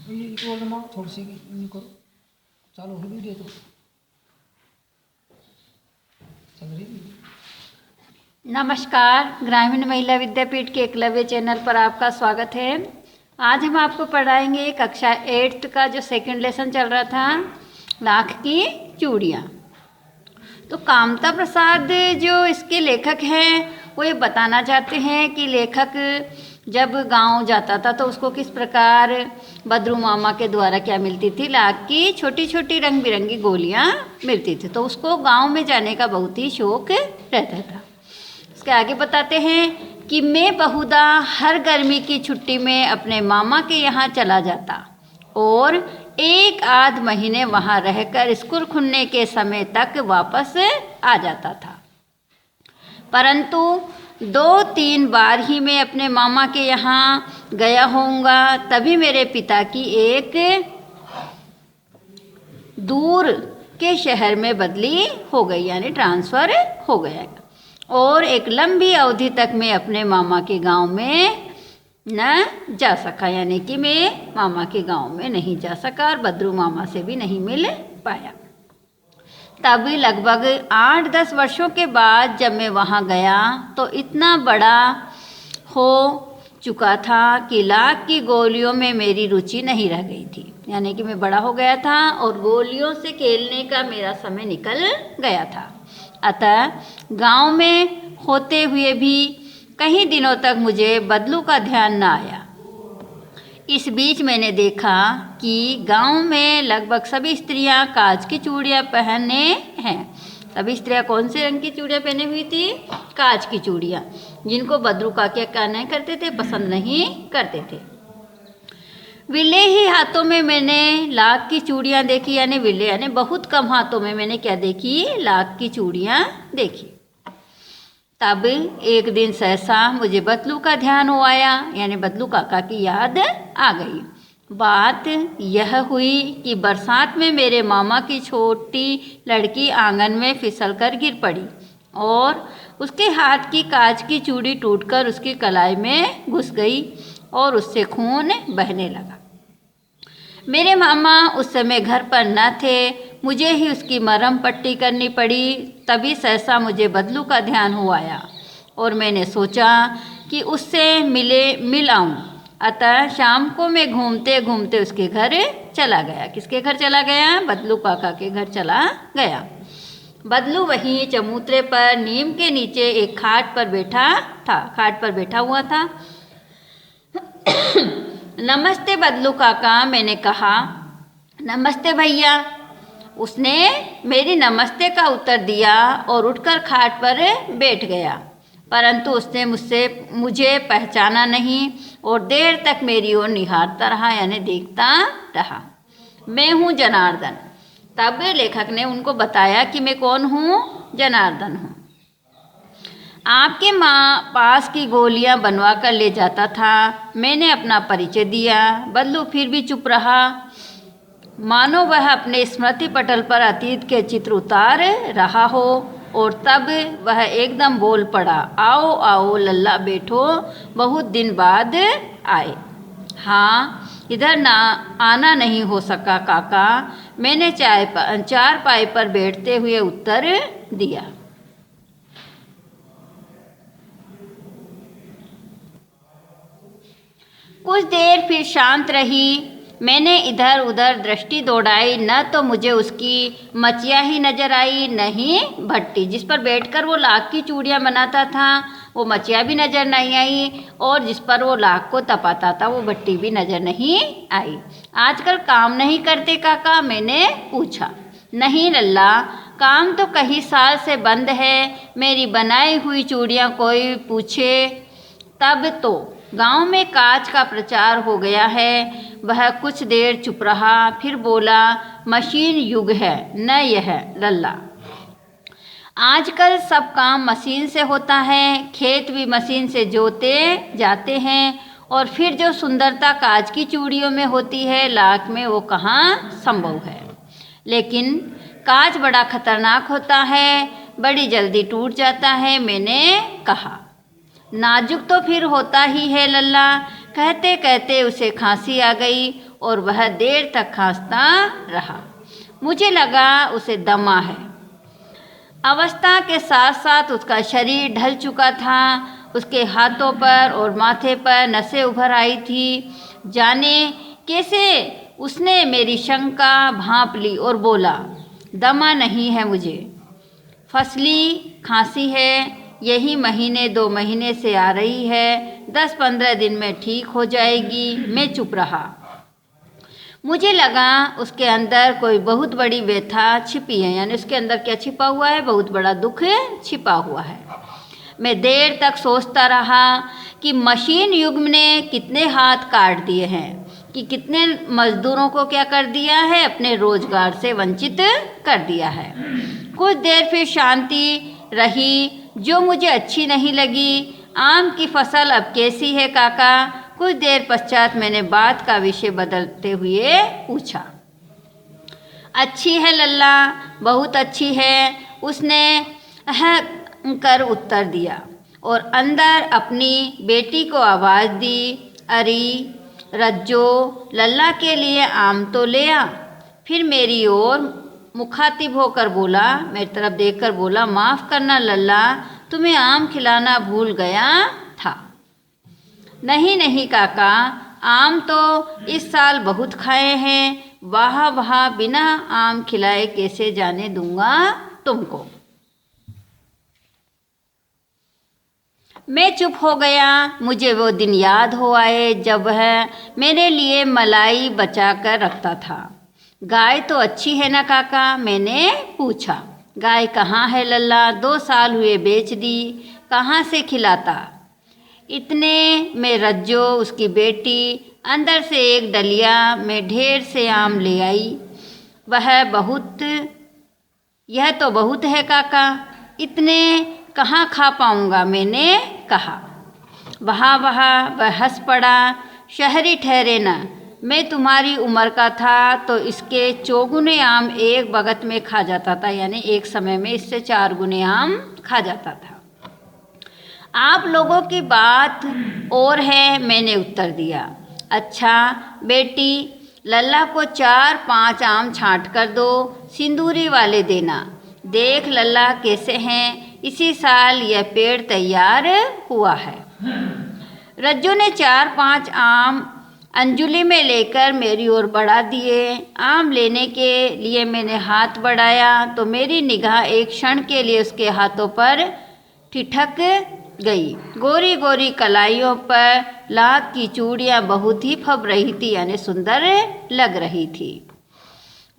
ये बोल रहा हूँ थोड़ी सी नहीं करो, चालू हो वीडियो तो चल रही है। नमस्कार, ग्रामीण महिला विद्यापीठ के एकलव्य चैनल पर आपका स्वागत है। आज हम आपको पढ़ाएंगे कक्षा 8th का जो सेकंड लेसन चल रहा था, लाख की चूड़ियाँ। तो कामता प्रसाद जो इसके लेखक हैं वो ये बताना चाहते हैं कि लेखक जब गांव जाता था तो उसको किस प्रकार बद्रू मामा के द्वारा क्या मिलती थी, लाख की छोटी छोटी रंग बिरंगी गोलियां मिलती थी। तो उसको गांव में जाने का बहुत ही शौक रहता था। इसके आगे बताते हैं कि मैं बहुधा हर गर्मी की छुट्टी में अपने मामा के यहाँ चला जाता और एक आध महीने वहाँ रहकर स्कूल खुलने के समय तक वापस आ जाता था। परंतु 2-3 बार ही मैं अपने मामा के यहाँ गया होऊंगा, तभी मेरे पिता की एक दूर के शहर में बदली हो गई, यानी ट्रांसफ़र हो गया। और एक लंबी अवधि तक मैं अपने मामा के गांव में न जा सका, यानी कि मैं मामा के गांव में नहीं जा सका और बद्रू मामा से भी नहीं मिल पाया। तभी लगभग 8-10 वर्षों के बाद जब मैं वहाँ गया तो इतना बड़ा हो चुका था कि लाख की गोलियों में मेरी रुचि नहीं रह गई थी, यानी कि मैं बड़ा हो गया था और गोलियों से खेलने का मेरा समय निकल गया था। अतः गांव में होते हुए भी कई दिनों तक मुझे बदलू का ध्यान न आया। इस बीच मैंने देखा कि गांव में लगभग सभी स्त्रियां कांच की चूड़ियां पहने हैं। सभी स्त्रियां कौन से रंग की चूड़ियां पहने हुई थी? कांच की चूड़ियां, जिनको बद्रू का क्या नहीं करते थे, पसंद नहीं करते थे। विले ही हाथों में मैंने लाख की चूड़ियां देखी, यानी विले यानी बहुत कम हाथों में मैंने क्या देखी? लाख की चूड़ियां देखी। तब एक दिन सहसा मुझे बदलू का ध्यान हो आया, यानी बदलू काका की याद आ गई। बात यह हुई कि बरसात में मेरे मामा की छोटी लड़की आंगन में फिसलकर गिर पड़ी और उसके हाथ की कांच की चूड़ी टूटकर उसकी कलाई में घुस गई और उससे खून बहने लगा। मेरे मामा उस समय घर पर न थे, मुझे ही उसकी मरहम पट्टी करनी पड़ी। तभी सहसा मुझे बदलू का ध्यान हो आया और मैंने सोचा कि उससे मिल आऊँ। अतः शाम को मैं घूमते घूमते उसके घर चला गया। किसके घर चला गया? बदलू काका के घर चला गया। बदलू वहीं चबूतरे पर नीम के नीचे एक खाट पर बैठा हुआ था। नमस्ते बदलू काका, मैंने कहा। नमस्ते भैया। उसने मेरी नमस्ते का उत्तर दिया और उठकर खाट पर बैठ गया, परंतु उसने मुझे पहचाना नहीं और देर तक मेरी ओर निहारता रहा, यानी देखता रहा। मैं हूँ जनार्दन। तब लेखक ने उनको बताया कि मैं कौन हूँ? जनार्दन हूँ। आपके माँ पास की गोलियां बनवा कर ले जाता था। मैंने अपना परिचय दिया। बदलू फिर भी चुप रहा, मानो वह अपने स्मृति पटल पर अतीत के चित्र उतार रहा हो। और तब वह एकदम बोल पड़ा, आओ आओ लल्ला बैठो, बहुत दिन बाद आए। हाँ, इधर ना आना नहीं हो सका काका, मैंने चारपाई पर बैठते हुए उत्तर दिया। कुछ देर फिर शांत रही। मैंने इधर उधर दृष्टि दौड़ाई, न तो मुझे उसकी मचिया ही नजर आई, न ही भट्टी जिस पर बैठकर वो लाख की चूड़ियाँ बनाता था वो मचिया भी नजर नहीं आई, और जिस पर वो लाख को तपाता था वो भट्टी भी नजर नहीं आई। आजकल काम नहीं करते काका? मैंने पूछा। नहीं लल्ला, काम तो कई साल से बंद है। मेरी बनाई हुई चूड़ियाँ कोई पूछे तब तो गांव में कांच का प्रचार हो गया है। वह कुछ देर चुप रहा, फिर बोला, मशीन युग है न यह लल्ला। आजकल सब काम मशीन से होता है, खेत भी मशीन से जोते जाते हैं, और फिर जो सुंदरता कांच की चूड़ियों में होती है लाख में, वो कहाँ संभव है। लेकिन कांच बड़ा खतरनाक होता है, बड़ी जल्दी टूट जाता है। मैंने कहा। नाजुक तो फिर होता ही है लल्ला। कहते कहते उसे खांसी आ गई और वह देर तक खांसता रहा। मुझे लगा उसे दमा है। अवस्था के साथ साथ उसका शरीर ढल चुका था। उसके हाथों पर और माथे पर नसें उभर आई थी। जाने कैसे उसने मेरी शंका भांप ली और बोला, दमा नहीं है मुझे, फसली खांसी है, यही महीने 2 महीने से आ रही है, 10-15 दिन में ठीक हो जाएगी। मैं चुप रहा। मुझे लगा उसके अंदर कोई बहुत बड़ी व्यथा छिपी है, यानी उसके अंदर क्या छिपा हुआ है, बहुत बड़ा दुख छिपा हुआ है। मैं देर तक सोचता रहा कि मशीन युग ने कितने हाथ काट दिए हैं, कि कितने मजदूरों को क्या कर दिया है, अपने रोजगार से वंचित कर दिया है। कुछ देर फिर शांति रही जो मुझे अच्छी नहीं लगी। आम की फसल अब कैसी है काका? कुछ देर पश्चात मैंने बात का विषय बदलते हुए पूछा। अच्छी है लल्ला, बहुत अच्छी है, उसने कर उत्तर दिया और अंदर अपनी बेटी को आवाज़ दी, अरे रज्जो, लल्ला के लिए आम तो ले आ। फिर मेरी ओर मुखातिब होकर बोला, मेरी तरफ देखकर बोला, माफ़ करना लल्ला, तुम्हें आम खिलाना भूल गया था। नहीं नहीं काका, आम तो इस साल बहुत खाए हैं, वाह वाह, बिना आम खिलाए कैसे जाने दूंगा तुमको। मैं चुप हो गया। मुझे वो दिन याद हो आए जब वह मेरे लिए मलाई बचा कर रखता था। गाय तो अच्छी है ना काका? मैंने पूछा। गाय कहाँ है लल्ला, 2 साल हुए बेच दी, कहाँ से खिलाता। इतने में रज्जो, उसकी बेटी, अंदर से एक डलिया में ढेर से आम ले आई। यह तो बहुत है काका, इतने कहाँ खा पाऊँगा, मैंने कहा। वहाँ वह हंस पड़ा। शहरी ठहरे ना, मैं तुम्हारी उम्र का था तो इसके 4 गुने आम एक वक्त में खा जाता था, यानी एक समय में इससे 4 गुने आम खा जाता था। आप लोगों की बात और है, मैंने उत्तर दिया। अच्छा बेटी, लल्ला को 4-5 आम छांट कर दो, सिंदूरी वाले देना। देख लल्ला कैसे हैं, इसी साल यह पेड़ तैयार हुआ है। रज्जू ने 4-5 आम अंजुली में लेकर मेरी ओर बढ़ा दिए। आम लेने के लिए मैंने हाथ बढ़ाया तो मेरी निगाह एक क्षण के लिए उसके हाथों पर ठिठक गई। गोरी गोरी कलाइयों पर लाख की चूड़ियाँ बहुत ही फब रही थी, यानी सुंदर लग रही थी।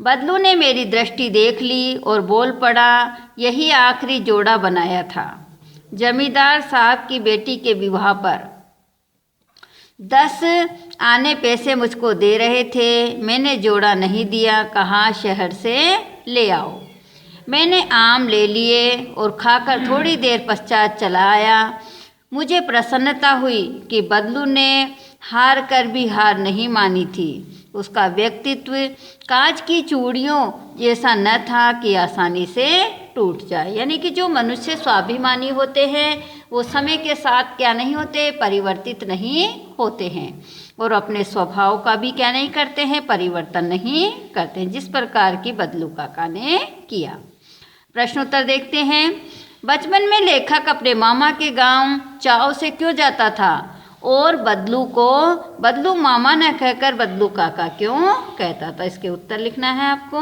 बदलू ने मेरी दृष्टि देख ली और बोल पड़ा, यही आखिरी जोड़ा बनाया था। जमींदार साहब की बेटी के विवाह पर 10 आने पैसे मुझको दे रहे थे, मैंने जोड़ा नहीं दिया, कहा शहर से ले आओ। मैंने आम ले लिए और खाकर थोड़ी देर पश्चात चला आया। मुझे प्रसन्नता हुई कि बदलू ने हार कर भी हार नहीं मानी थी। उसका व्यक्तित्व कांच की चूड़ियों जैसा न था कि आसानी से टूट जाए, यानी कि जो मनुष्य स्वाभिमानी होते हैं वो समय के साथ क्या नहीं होते, परिवर्तित नहीं होते हैं, और अपने स्वभाव का भी क्या नहीं करते हैं, परिवर्तन नहीं करते हैं, जिस प्रकार की बदलू काका ने किया। प्रश्नोत्तर देखते हैं। बचपन में लेखक अपने मामा के गांव चाव से क्यों जाता था और बदलू को बदलू मामा न कहकर बदलू काका क्यों कहता था? इसके उत्तर लिखना है आपको।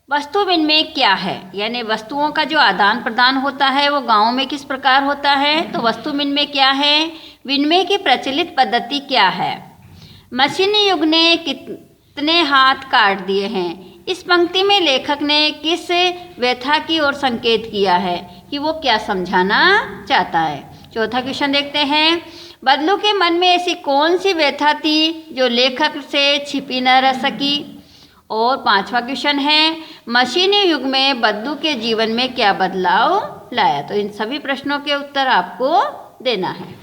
वस्तु विनिमय क्या है, यानी वस्तुओं का जो आदान प्रदान होता है वो गांव में किस प्रकार होता है, तो वस्तु विनिमय क्या है, विनिमय की प्रचलित पद्धति क्या है, मशीनी युग ने कितने हाथ काट दिए हैं। इस पंक्ति में लेखक ने किस व्यथा की ओर संकेत किया है कि वो क्या समझाना चाहता है। चौथा क्वेश्चन देखते हैं। बदलू के मन में ऐसी कौन सी व्यथा थी जो लेखक से छिपी न रह सकी। और 5वां क्वेश्चन है, मशीनी युग में बदलू के जीवन में क्या बदलाव लाया। तो इन सभी प्रश्नों के उत्तर आपको देना है।